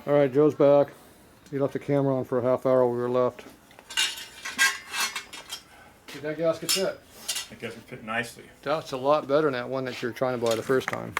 All right, Joe's back. He left the camera on for a half hour while we were left. Did that gasket fit? I guess it fit nicely. That's a lot better than that one that you were trying to buy the first time.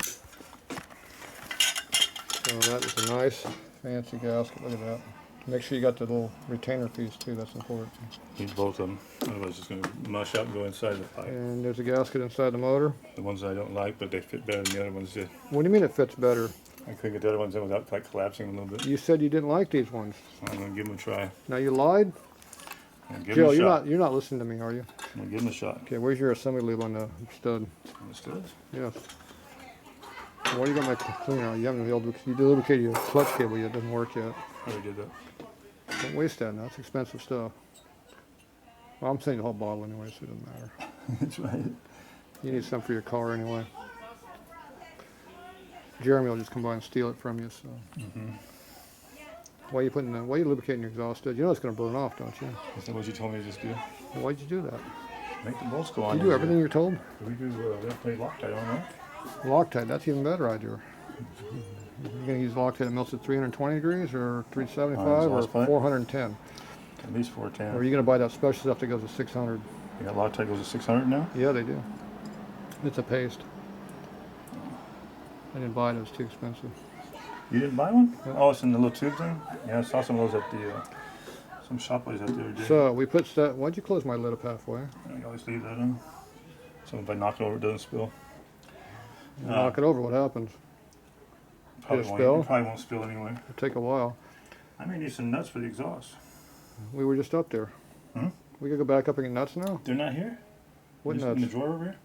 So that is a nice, fancy gasket. Look at that. Make sure you got the little retainer piece too. That's important. Need both of them. Otherwise, it's going to mush up and go inside the pipe. And there's a gasket inside the motor. The ones I don't like, but they fit better than the other ones did. What do you mean it fits better? I couldn't get the other ones in without like collapsing a little bit. You said you didn't like these ones. I'm going to give them a try. Now you lied? Joe, you're not listening to me, are you? I'm going to give them a shot. Okay, where's your assembly lube on the stud? On the studs? Yes. Why do you got my cleaner on? You haven't been able to, you lubricated your clutch cable yet. It doesn't work yet. I already did that. Don't waste that now. It's expensive stuff. Well, I'm saying the whole bottle anyway, so it doesn't matter. That's right. You need some for your car anyway. Jeremy will just come by and steal it from you. So. Why are you lubricating your exhaust stud? You know it's going to burn off, don't you? Is that what you told me to just do? Well, why'd you do that? Make the bolts go on. You do everything you're told? We do play Loctite, I don't know. Loctite, that's even better idea. You're going to use Loctite that melts at 320 degrees or 375 or 410? At least 410. Or are you going to buy that special stuff that goes to 600? You got Loctite goes to 600 now? Yeah, they do. It's a paste. I didn't buy it, it was too expensive. You didn't buy one? Yeah. Oh, it's in the little tube thing? Yeah, I saw some of those at the, some shop place out the other day. So, we put stuff, why'd you close my lid up halfway? I always leave that in. So if I knock it over, it doesn't spill. Knock it over, what happens? Probably won't spill anyway. It'll take a while. I may need some nuts for the exhaust. We were just up there. Hmm? We gotta go back up and get nuts now? They're not here? What Just nuts? in the drawer over here?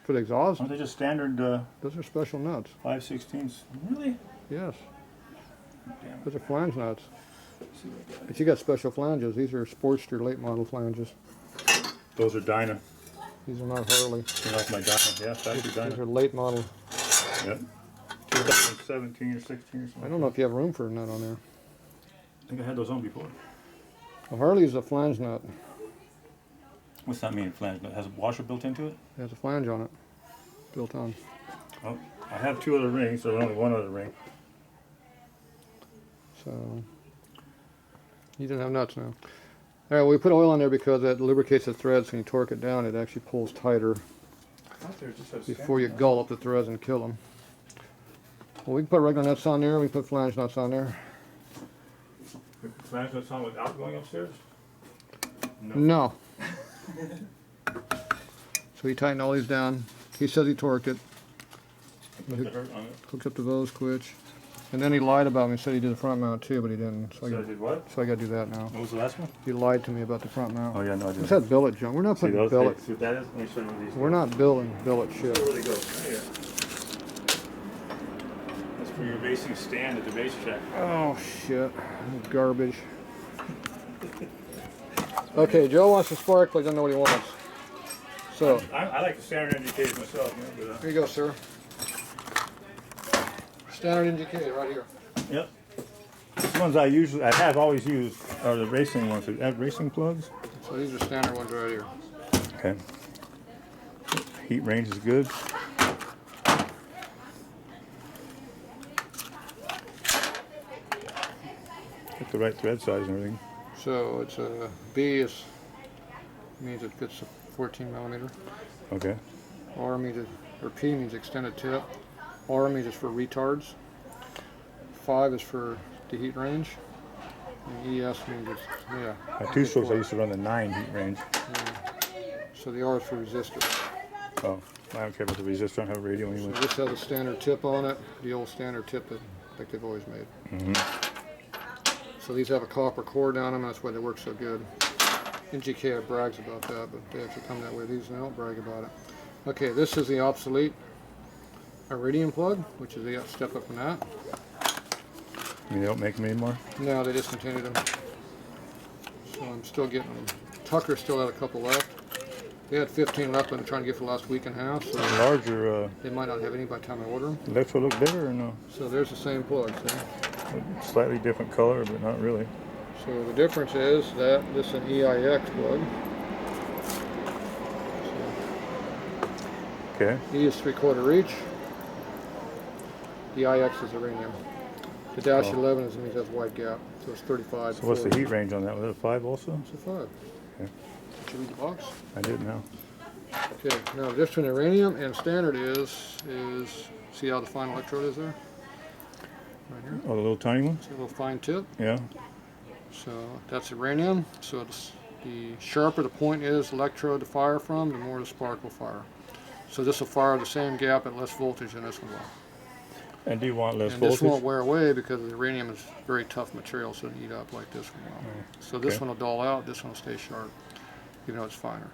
For the exhaust? Aren't they just standard Those are special nuts. 5/16? Really? Yes. Damn. Those are flange nuts. Let's see what I got. But you got special flanges. These are Sportster late model flanges. Those are Dyna. These are not Harley. They're like my Dyna. Yeah, factory These Dyna. are late model. Yep. 2017 or 16 or something. I don't know if you have room for a nut on there. I think I had those on before. Well, Harley is a flange nut. What's that mean, flange nut? Has a washer built into it? It has a flange on it. Built on. Oh, I have 2 other rings, so only 1 other ring. So, you didn't have nuts now. Alright, we put oil on there because that lubricates the threads. When you torque it down, it actually pulls tighter before you gull up the threads and kill them. Well, we can put regular nuts on there. We put flange nuts on there. Flange nuts on without going upstairs? No. So he tightened all these down. He says he torqued it. Hooked up the Vose switch. And then he lied about me. He said he did the front mount too, but he didn't. So, I did what? So I got to do that now. What was the last one? He lied to me about the front mount. Oh yeah, no, I didn't. What's that billet junk? We're not putting billet. See what that is? Let me show you these. We're not building billet shit. Where they go? Here. That's for your racing stand at the racetrack. Oh shit. Garbage. Okay, Joe wants a spark plug. Doesn't know what he wants. So. I like the standard indicators myself. You know, but, Here you go, sir. Standard indicator right here. Yep. The ones I have always used are the racing ones. They have racing plugs. So these are standard ones right here. Okay. Heat range is good. Get the right thread size and everything. So it's a B means it fits a 14 millimeter. Okay. R means or P means extended tip. R means it's for retards. 5 is for the heat range. And ES means it's, yeah. My 2-strokes I used to run the 9 heat range. Yeah. So the R is for resistor. Oh, I don't care about the resistor. I don't have a radio anyway. So this has a standard tip on it, the old standard tip that like they've always made. So these have a copper core down them, that's why they work so good. NGK brags about that, but they actually come that way. These they don't brag about it. Okay, this is the obsolete iridium plug, which is the step up from that. I mean, they don't make them anymore? No, they discontinued them. So I'm still getting them. Tucker still had a couple left. They had 15 left, but I'm trying to get for the last week and a half. So larger. they might not have any by the time I order them. Electro look bigger or no? So there's the same plug, see? Slightly different color, but not really. So the difference is that this is an EIX plug. Okay. E is 3/4 reach. The IX is iridium. The dash 11 is means that's white gap, so it's 35. So what's the 40. heat range on that? Was it a 5 also? It's a 5. Okay. Did you read the box? I did now. Okay, now the difference between uranium and standard is see how the fine electrode is there? Right here. Oh, the little tiny one? See a little fine tip? Yeah. So that's uranium. So the sharper the point is electrode to fire from, the more the spark will fire. So this will fire the same gap at less voltage than this one will. And do you want less And voltage? this won't wear away because the uranium is very tough material, so it'll eat up like this one will. So this one will dull out, this one will stay sharp, even though it's finer.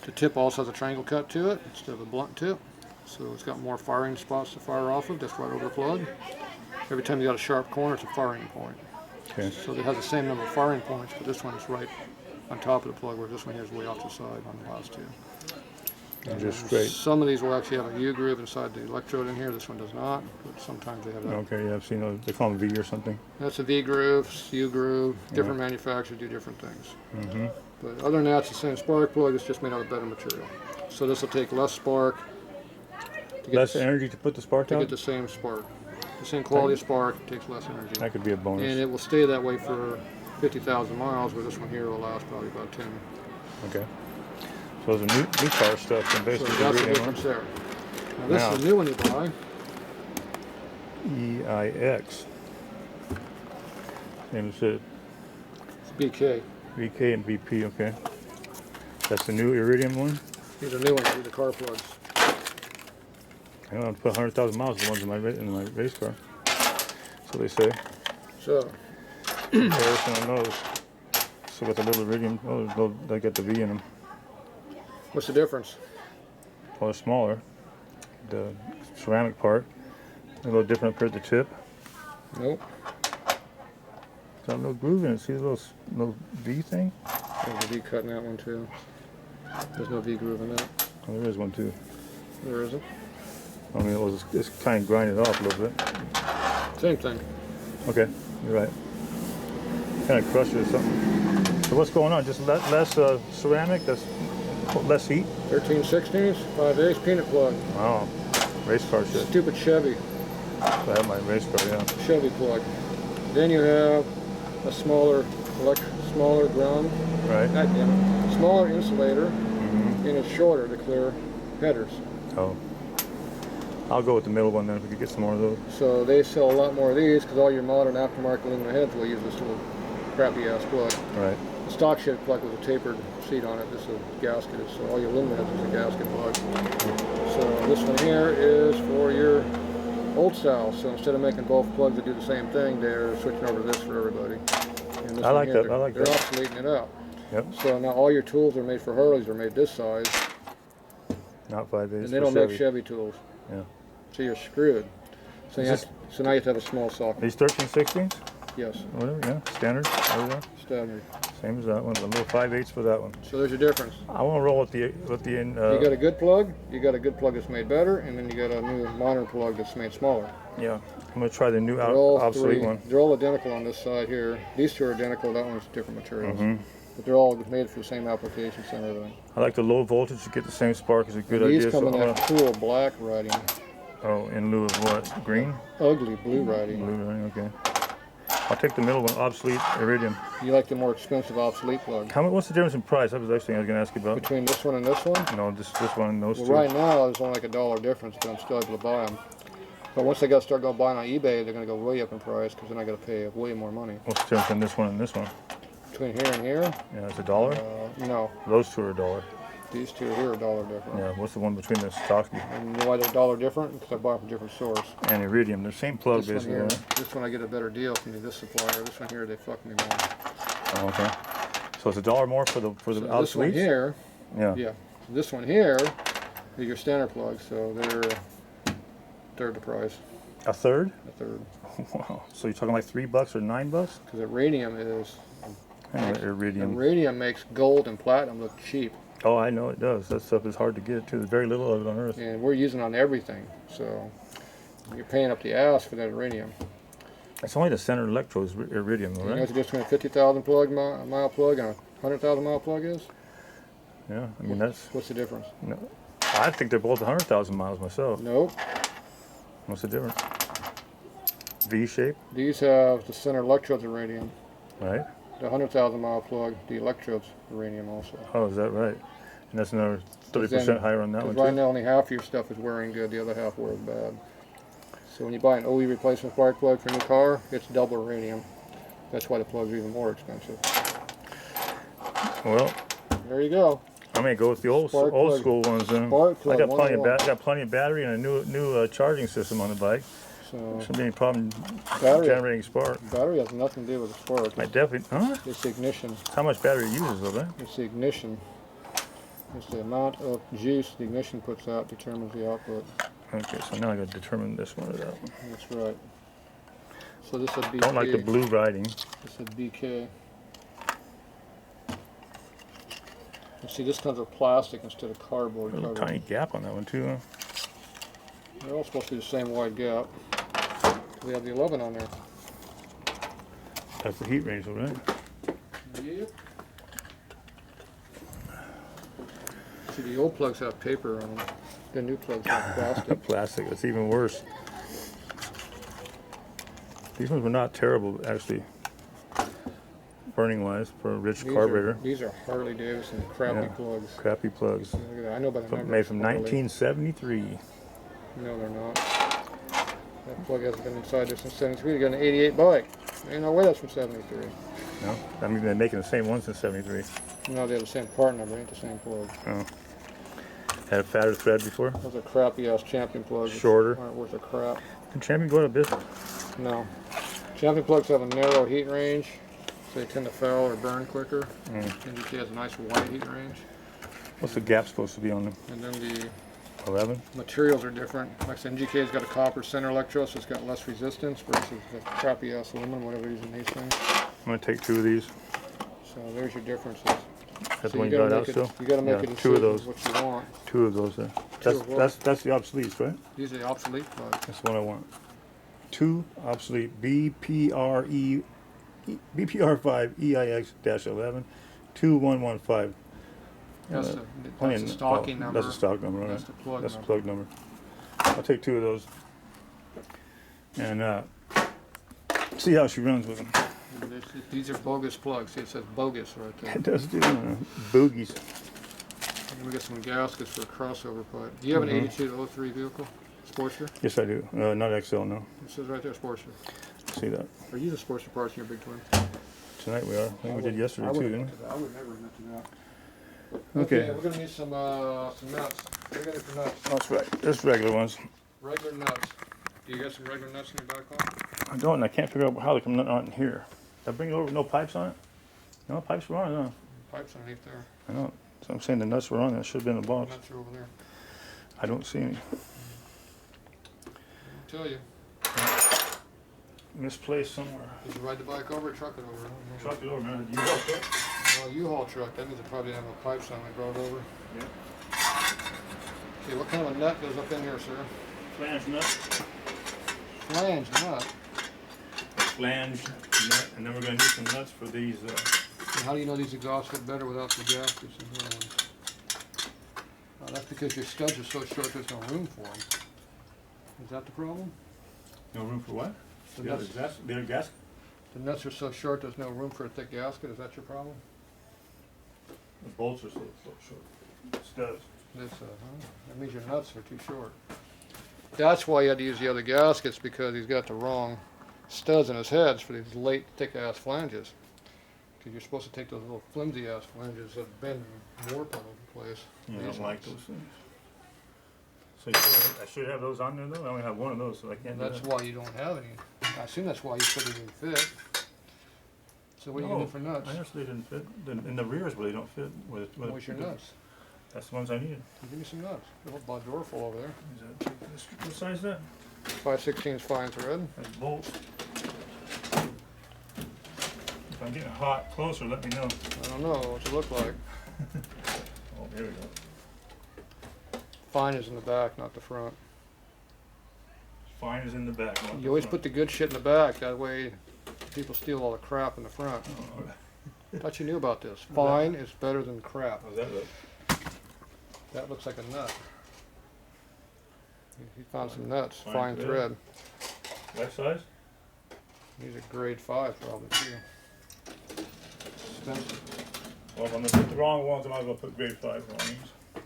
The tip also has a triangle cut to it instead of a blunt tip. So it's got more firing spots to fire off of, just right over the plug. Every time you got a sharp corner, it's a firing point. Okay. So it has the same number of firing points, but this one is right on top of the plug, where this one here is way off the side on the last two. And just straight. Some of these will actually have a U-groove inside the electrode in here. This one does not, but sometimes they have that. Okay, yeah, I've seen those. They call them V or something. That's a V-groove, U-groove. Different manufacturers do different things. Mm-hmm. But other than that, it's the same spark plug. It's just made out of better material. So this will take less spark. To get Less energy to put the spark to out? get the same spark. The same quality of spark, it takes less energy. That could be a bonus. And it will stay that way for 50,000 miles, where this one here will last probably about 10. Okay. So those are new car stuff, and So basically that's the iridium, difference there. Now this Now- is a new one you buy. EIX. And it's a It's BK. VK and BP, okay. That's the new iridium one. These are new ones, these are car plugs. I don't have to put 100,000 miles in ones in my race car. So they say. So, Comparison on those. So with the little iridium, oh, they got the V in them. what's the difference? Well, they're smaller. The ceramic part, a little different up here at the tip. Nope. Got a little groove in it. See the little V thing? There's a V cut in that one too. There's no V groove in that. Oh, there is one too. There isn't. I mean, it's kind of grinded off a little bit. Same thing. Okay, you're right. Kind of crushed it or something. So what's going on? Just less ceramic? That's less heat? 13/16, 5/8 peanut plug. Wow. Race car shit. Stupid Chevy. I have my race car, yeah. Chevy plug. Then you have a smaller ground. Right. God damn it. Smaller insulator, and it's shorter to clear headers. Oh. I'll go with the middle one then if we could get some more of those. So they sell a lot more of these because all your modern aftermarket aluminum heads will use this little crappy ass plug. Right. The stock shit plug with a tapered seat on it. This is a gasket, so all your aluminum heads is a gasket plug. So this one here is for your old style. So instead of making both plugs that do the same thing, they're switching over to this for everybody. And this I one like here, that. I like they're that. obsoleting it out. Yep. So now all your tools are made for Harleys are made this size, Not 5/8. and they don't make Chevy tools. Yeah. So you're screwed. So, so now you have to have a small socket. These 13/16s? Yes, Whatever, yeah. Standard. There we go. standard. Same as that one. A little 5/8 for that one. So there's your difference. I want to roll with the You got a good plug, you got a good plug that's made better, and then you got a new modern plug that's made smaller. yeah. I'm gonna try the new They're all obsolete one. They're all identical on this side here. These two are identical, that one's different materials. But they're all made for the same applications and everything. I like the low voltage to get the same spark. Is a good These idea. come in So, that cool black writing. oh, in lieu of what? Green? Ugly blue writing. Blue, right? Okay. I'll take the middle one, obsolete iridium. You like the more expensive obsolete plug. What's the difference in price? That was the next thing I was gonna ask you about. Between this one and this one? No, this one and those Well, two. right now there's only like $1 difference, but I'm still able to buy them. But once they start going buying on eBay, they're going to go way up in price because then I got to pay way more money. What's the difference in this one and this one? Between here and here, Yeah, it's $1. no, Those two are $1. these two here are $1 different. Yeah. What's the one between the Stocksky And you know why they're $1 different? Because I buy them from different stores. and iridium? They're same plug This one basically. here, Right? this one I get a better deal from this supplier. This one here, they fuck me more. Oh, okay. So it's $1 more for the So this one obsolete. here, Yeah. yeah. So this one here is your standard plug, so they're a third the price. A third? A third. Wow. So you're talking like $3 or $9? Because iridium is, Iridium. iridium makes gold and platinum look cheap. Oh, I know it does. That stuff is hard to get too. There's very little of it on Earth. And we're using it on everything, so you're paying up the ass for that iridium. It's only the center electrode is iridium, though, You know right? what the difference between a 50,000 mile plug and a 100,000 mile plug is? Yeah. I mean that's. What's the difference? No, I think they're both 100,000 miles myself. Nope. What's the difference? V shape. These have the center electrodes of radium. Right. The 100,000 mile plug, the electrodes of radium also. Oh, is that right? And that's another 30% higher on that one too. Right now, only half of your stuff is wearing good. The other half wears bad. So when you buy an OE replacement spark plug for a new car, it's double radium. That's why the plugs are even more expensive. Well, there you go. I may go with the old school ones then. I got plenty of battery and a new charging system on the bike. So shouldn't be any problem generating spark. Battery has nothing to do with the spark. I definitely, It's the ignition. How much battery it uses though, man? It's the ignition. It's the amount of juice the ignition puts out determines the output. Okay, so now I got to determine this one or that one. That's right. So this is BK. Don't like the blue writing. This is BK. You see, this comes with plastic instead of cardboard. A little tiny gap on that one too, huh? They're all supposed to be the same wide gap. We have the 11 on there. That's the heat range, though, right? Yep. See, the old plugs have paper on them. The new plugs have plastic. Plastic, that's even worse. These ones were not terrible, actually, burning-wise, for a rich carburetor. These are Harley Davidson crappy plugs. Crappy plugs. Look at that. I know by the number. Made from 1973. No, they're not. That plug hasn't been inside this since 73. You got an 88 bike. Ain't no way that's from 73. No? I mean, they're making the same ones since 73. No, they have the same part number, ain't the same plug. Oh. Had a fatter thread before? Those are crappy ass Champion plugs. Shorter. Aren't worth a crap. Did Champion go out of business? No. Champion plugs have a narrow heat range, so they tend to foul or burn quicker. NGK has a nice wide heat range. What's the gap supposed to be on them? And then the 11? Materials are different. Like I said, NGK's got a copper center electrode, so it's got less resistance versus the crappy ass aluminum, whatever they're using these things. I'm going to take 2 of these. So there's your differences. That's So the one you got out still? You got to make a decision 2 of those. what you want. 2 of those there. That's the obsoletes, right? These are the obsolete plugs. That's what I want. 2 obsolete BPR5 EIX-11 2115. That's the stocking number. That's the stock number. Right? That's the plug That's number. the plug number. I'll take 2 of those and see how she runs with them. These are bogus plugs. See, it says bogus right there. It does do boogies. And we got some gaskets for a crossover pipe. Do you have an 82 to 03 vehicle? Sportster? Yes, I do. Not XL, no. It says right there, Sportster. See that. Are you the Sportster parts in your big twin? Tonight we are. I think we did yesterday too, didn't we? I would never admit to that. Okay. We're gonna need some nuts. We're gonna need some nuts. That's right. Just regular ones. Regular nuts. Do you got some regular nuts in your back pocket? I don't, and I can't figure out how they come out in here. Did I bring it over with no pipes on it? No pipes were on it, no. Pipes underneath there. I know. So I'm saying the nuts were on it. It should have been in the box. Nuts are over there. I don't see any. I'll tell you. Misplaced somewhere. Did you ride the bike over or truck it over? Truck it over, man. U-Haul truck? Well, U-Haul truck. That means it probably didn't have no pipes on it. Brought it over. Yeah. Okay, what kind of a nut goes up in here, sir? Flange nut. Flange nut. Flange nut. And then we're going to need some nuts for these. And how do you know these exhausts fit better without the gaskets and the other ones? That's because your studs are so short there's no room for them. Is that the problem? No room for what? The nuts, The other gasket? the nuts are so short there's no room for a thick gasket. Is that your problem? The bolts are so short. Studs. That means your nuts are too short. That's why you had to use the other gaskets, because he's got the wrong studs in his heads for these late thick ass flanges. Because you're supposed to take those little flimsy ass flanges that bend and warp all over the place. Yeah, I don't like those things. So I should have those on there though? I only have one of those, so I can't And do that's that. why you don't have any. I assume that's why you said they didn't fit. So what are you going to do for nuts? I noticed they didn't fit. In the rears, but they don't fit. What's your nuts? That's the ones I needed. Give me some nuts. There's a whole drawer full over there. What size is that? 5/16 fine thread. That's bolts. If I'm getting hot closer, let me know. I don't know. What's it look like? Oh, there we go. Fine is in the back, not the front. Fine is in the back. You always put the good shit in the back. That way people steal all the crap in the front. Oh, Thought you knew about this. Fine is better than crap. how's that look? That looks like a nut. He found some nuts. Fine Fine thread. thread. That size? These are grade 5 probably too. Expensive. Well, if I'm gonna put the wrong ones, I might as well put grade 5 on these.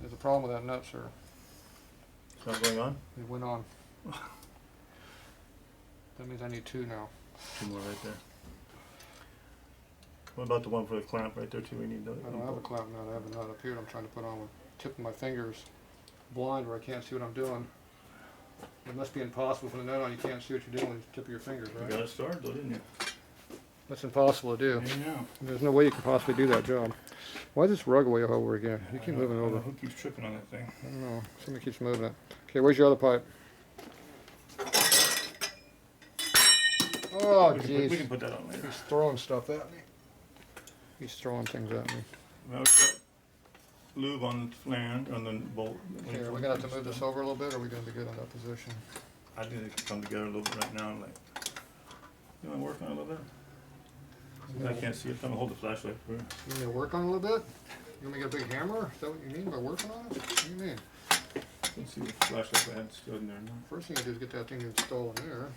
There's a problem with that nut, sir. It's not going on? It went on. That means I need 2 now. 2 more right there. What about the one for the clamp right there too? We need that. I don't have a clamp nut. I have a nut up here I'm trying to put on with the tip of my fingers blind where I can't see what I'm doing. It must be impossible for the nut on. You can't see what you're doing with the tip of your fingers, right? You got it started though, didn't you? That's impossible to do. Yeah. There's no way you can possibly do that job. Why is this rug way over again? You keep moving over. Who keeps tripping on that thing? I don't know. Somebody keeps moving it. Okay, where's your other pipe? Oh, We jeez. can put that on later. He's throwing stuff at me. He's throwing things at me. Well, we've got lube on the flange, on the bolt. Okay, are we going to have to move this over a little bit, or are we going to be good in that position? I think they can come together a little bit right now. Like, you want to work on it a little bit? I can't see it. I'm going to hold the flashlight for you. You want me to work on it a little bit? You want me to get a big hammer? Is that what you mean by working on it? What do you mean? Let's see the flashlight I had stood in there now. First thing you do is get that thing installed in there.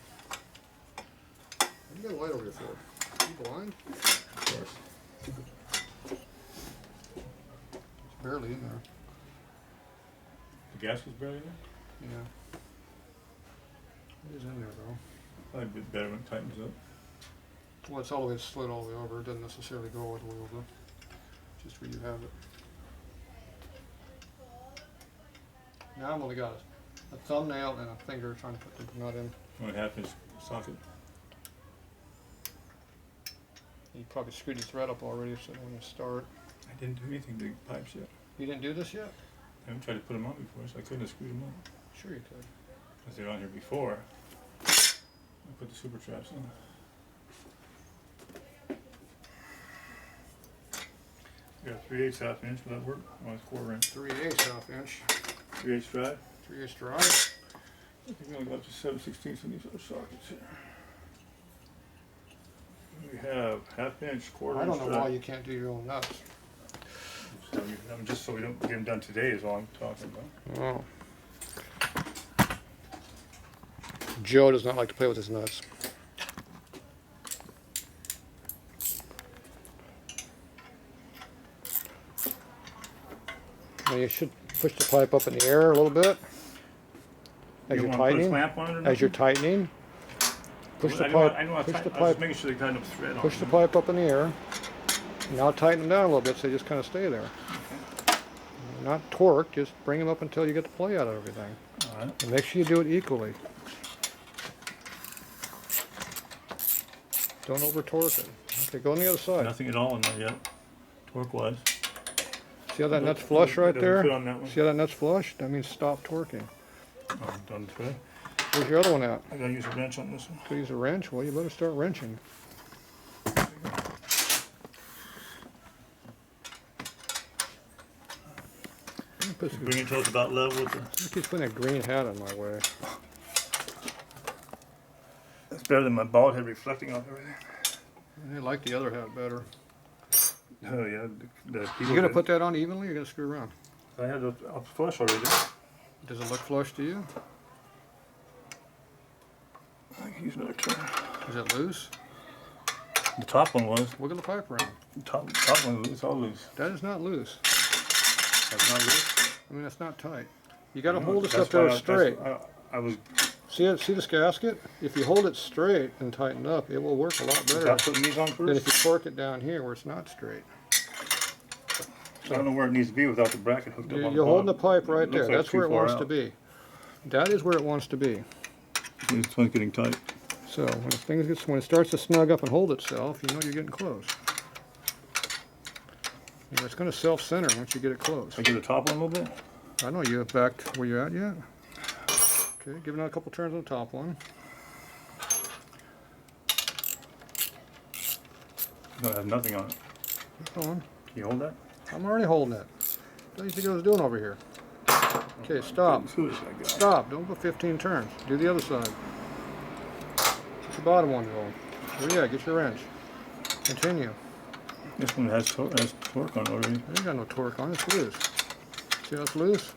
What do you got a light over here for? Are you blind? Of course. It's barely in there. The gasket's barely in there? Yeah. It is in there though. Probably a bit better when it tightens up. Well, it's all the way slid all the way over. It doesn't necessarily go all the way over. Just where you have it. Now I've only got a thumbnail and a finger trying to put the nut in. 1/2 inch socket. You probably screwed your thread up already, so when you start. I didn't do anything to the pipes yet. You didn't do this yet? I haven't tried to put them on before, so I couldn't have screwed them on. Sure you could. Because they're on here before. I put the super traps in. We got 3/8 inch. Will that work? Oh, it's 1/4 inch. 3/8 inch. 3/8 drive. 3/8 drive. I think we only got up to 7/16 in these other sockets here. We have 1/2 inch, 1/4 inch. I don't know why you can't do your own nuts. Just so we don't get them done today is all I'm talking about. Oh. Joe does not like to play with his nuts. Now you should push the pipe up in the air a little bit as you're tightening. As you're tightening, push the pipe. Push the pipe. Making sure they tighten up the thread. Push the pipe up in the air. Now tighten them down a little bit so they just kind of stay there. Not torque, just bring them up until you get the play out of everything. All right. And make sure you do it equally. Don't over torque it. Okay, go on the other side. Nothing at all in there yet, torque-wise. See how that nut's flush right there? Fit on that one. See how that nut's flush? That means stop torquing. Oh, I'm done today. Where's your other one at? I gotta use a wrench on this one. Could use a wrench? Well, you better start wrenching. Bring it till it's about level with the... I keep putting a green hat on my way. That's better than my bald head reflecting off everything. I like the other hat better. Oh yeah, the people... You gonna put that on evenly or you gonna screw around? I had it up flush already. Does it look flush to you? I can use another turn. Is it loose? The top one was. Wiggle the pipe around. The top one, it's all loose. That is not loose. That's not loose? I mean, it's not tight. You gotta hold this That's up there why straight. I was... See it? See this gasket? If you hold it straight and tighten up, it will work a lot better Without putting these on than if first? you torque it down here where it's not straight. I don't know where it needs to be without the bracket hooked up on the You're holding the bottom. pipe right It there. looks like That's where it too far wants to out. be. That is where it wants to be. This one's getting tight. So when it starts to snug up and hold itself, you know you're getting close. And it's going to self-center once you get it close. I get the top one a little bit? I know you back to where you're at yet. Okay, give it another couple turns on the top one. No, I have nothing on it. Keep going. Can you hold that? I'm already holding it. What do you think I was doing over here? Okay, stop. Who is that guy? Stop. Don't go 15 turns. Do the other side. Get the bottom one going. Oh yeah, get your wrench. Continue. This one has torque on it already. You ain't got no torque on it. It's loose. See how it's loose?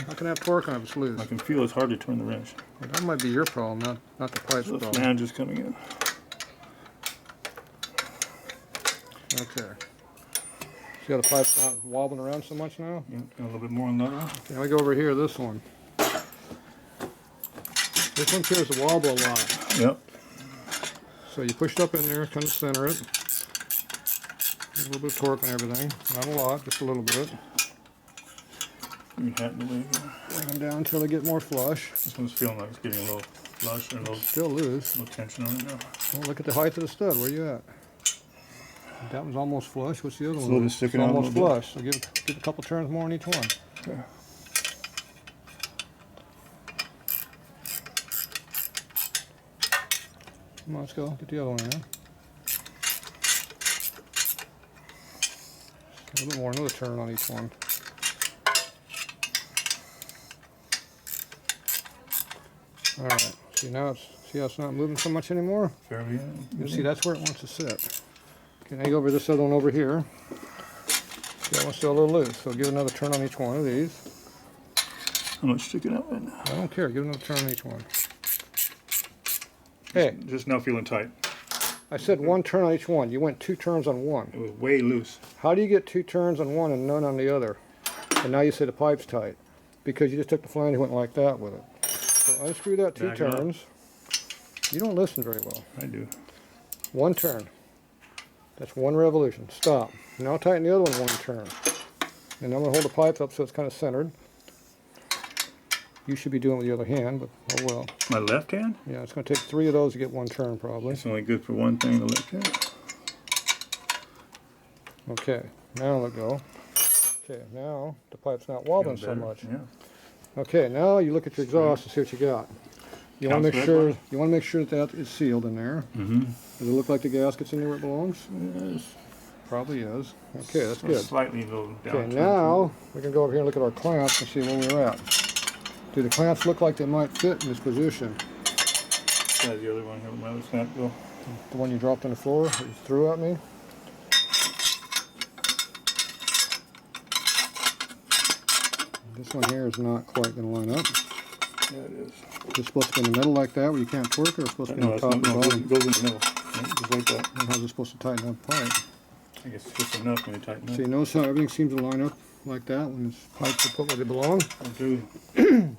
How can I have torque on it if it's loose? I can feel it's hard to turn the wrench. Well, that might be your problem, not the pipe's The problem. flange is coming in. Okay. See how the pipe's not wobbling around so much now? Yeah, a little bit more on that one. Okay, let me go over here, this one. This one appears to wobble a lot. Yep. So you push it up in there, kind of center it. A little bit of torque and everything. Not a lot, just a little bit. You had the way again. Bring them down until they get more flush. This one's feeling like it's getting a little flush and a little, Still loose. little tension on it now. Well, look at the height of the stud. Where you at? That one's almost flush. What's the other It's a one? little bit sticking out a almost little bit. flush. So give a couple turns more on each one. Okay. Come on, let's go. Get the other one in there. A little bit more, another turn on each one. All right. See now see how it's not moving so much anymore? Fairly. You see that's where it wants to sit. Okay, now you go over this other one over here. See that one's still a little loose. So give another turn on each one of these. How much sticking out right now? I don't care. Give another turn on each one. Hey, Just now feeling tight. I said one turn on each one. You went 2 turns on one. It was way loose. How do you get 2 turns on one and none on the other? And now you say the pipe's tight. Because you just took the flange and went like that with it. So unscrew that 2 Back it up. turns. You don't listen very well. I do. 1 turn. That's 1 revolution. Stop. Now tighten the other one 1 turn. And I'm going to hold the pipe up so it's kind of centered. You should be doing it with the other hand, but oh well. My left hand? Yeah, it's going to take 3 of those to get 1 turn probably. It's only good for one thing, the left hand. Okay, now let go. Okay, now the pipe's not wobbling so Better. much. Yeah. Okay, now you look at your exhaust and see what you got. You want to Counts make sure that is sealed in there. Mm-hmm. Does it look like the gasket's in there where it belongs? Yes. Probably is. Okay, that's good. Slightly low down. Okay, now we can go over here and look at our clamps and see where we're at. Do the clamps look like they might fit in this position? Try the other one here with my other snap go. The one you dropped on the floor that you threw at me? This one here is not quite going to line up. Yeah, it is. Is it supposed to be in the middle like that where you can't twerk, or is it supposed to be on No, the it's top not, and the no, bottom? it goes in the middle. Yeah, just like that. And how's it supposed to tighten up the pipe? I guess it's just enough when you tighten up. See, notice how everything seems to line up like that when the pipes are put where they belong? I do.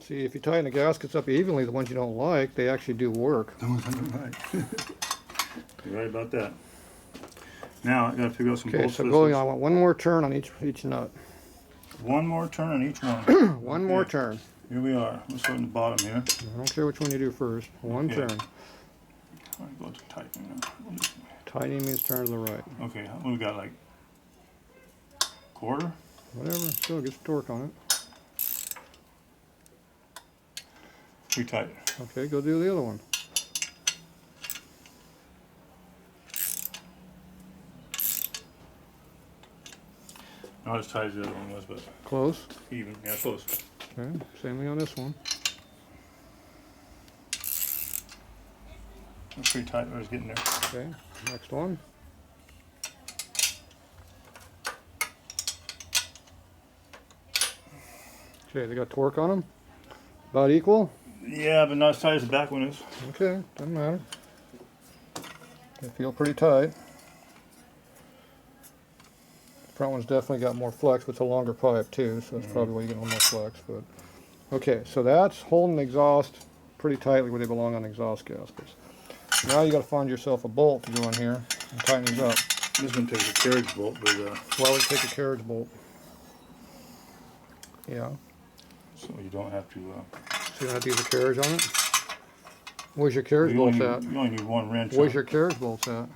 See, if you tighten the gaskets up evenly, the ones you don't like, they actually do work. You're right. You're right about that. Now I got to figure out some Okay, bolts. so for go, this I want 1 more turn on each nut. one more turn on each one. 1 more Okay. turn. Here we are. Let's start in the bottom here. I don't care which one you do first. 1 Okay. turn. All right, go to tightening now. Tightening means turn to the right. Okay, what we got, like quarter? Whatever, still gets torque on it. We tight. Okay, go do the other one. Not as tight as the other one was, but Close. even. Yeah, close. Okay, same thing on this one. That's pretty tight. I was getting there. Okay, next one. Okay, they got torque on them? About equal? Yeah, but not as tight as the back one is. Okay, doesn't matter. They feel pretty tight. Front one's definitely got more flex, but it's a longer pipe too, so that's probably why you get a little more flex. But okay, so that's holding the exhaust pretty tightly where they belong on exhaust gaskets. Now you got to find yourself a bolt to go in here and tighten these up. This one takes a carriage bolt, but Why would you take a carriage bolt? Yeah, so you don't have to. so you don't have to use a carriage on it. Where's your carriage You only, bolts need, at? you only need one wrench. Where's on. your carriage bolts at?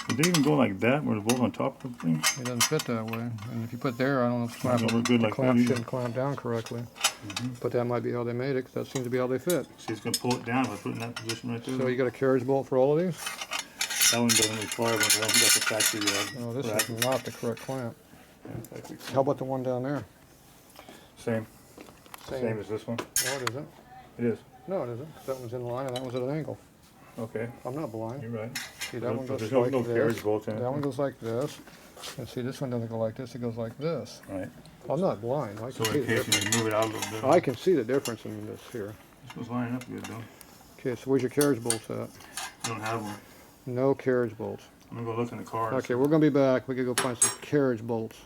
Would they even go like that, where the bolt on top of the thing? It doesn't fit that way. And if you put there, I don't know if Not gonna work good the like clamp that either. shouldn't clamp down correctly. But that might be how they made it, 'cause that seems to be how they fit. See, it's gonna pull it down if I put it in that position right there. So you got a carriage bolt for all of these? That one doesn't require one. I don't think that's a factory. Oh, this rack. is not the correct clamp. Yeah, factory. How about the one down there? Same as this one. Oh, it isn't. It is. No, it isn't. 'Cause that one's in line and that one's at an angle. Okay, I'm not blind. you're right. See, that one goes There's like no this. carriage bolts in it. That one goes like this. And see, this one doesn't go like this, it goes like this. Right. I'm not blind, I So can see in the case difference. you move it out a little bit. I can see the difference in this here. This was lining up good though. Okay, so where's your carriage bolts at? I don't have one. No carriage bolts. I'm gonna go look in the car. Okay, we're gonna be back. We could go find some carriage bolts.